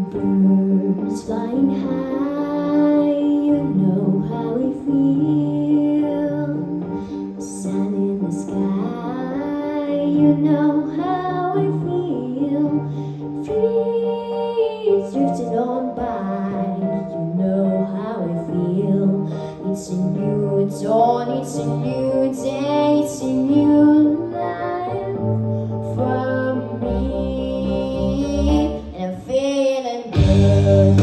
Birds flying high, you know how I feel. Sun in the sky, you know how I feel. Trees drifting on by, you know how I feel. It's a new dawn, it's a new day, it's a new life for me, and I'm feeling good.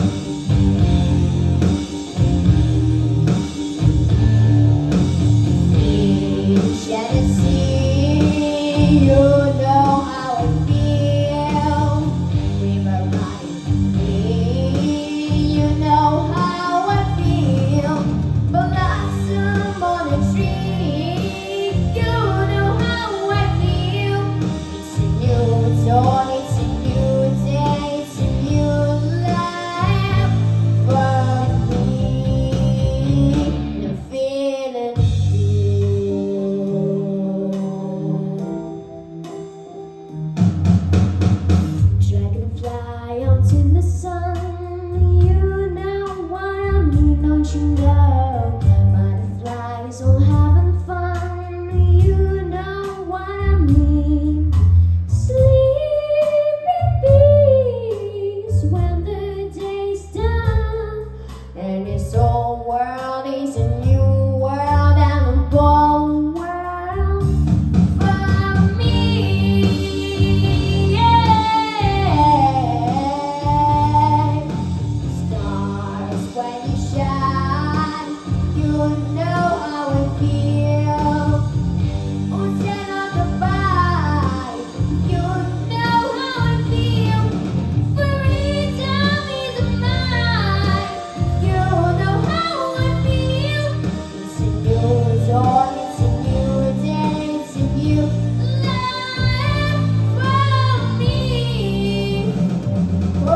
Fish at the sea, you know how I feel. River running free, you know how I feel. Blossom on a tree, you know how I feel. It's a new dawn, it's a new day, it's a new life for me, and I'm feeling good. Dragonfly out in the sun, you know what I mean, don't you know? Butterflies all having fun, you know what I mean. Sleeping peace when the day's done, and this whole world is a new world and a bold world for me. Stars when you shine, you know how I feel. Ocean on the by, you know how I feel. Freedom is mine, you know how I feel. It's a new dawn, it's a new day, it's a new life for me, oh,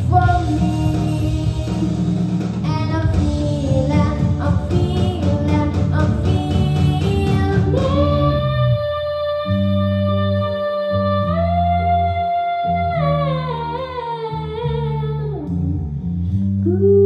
for me, and I'm feeling good.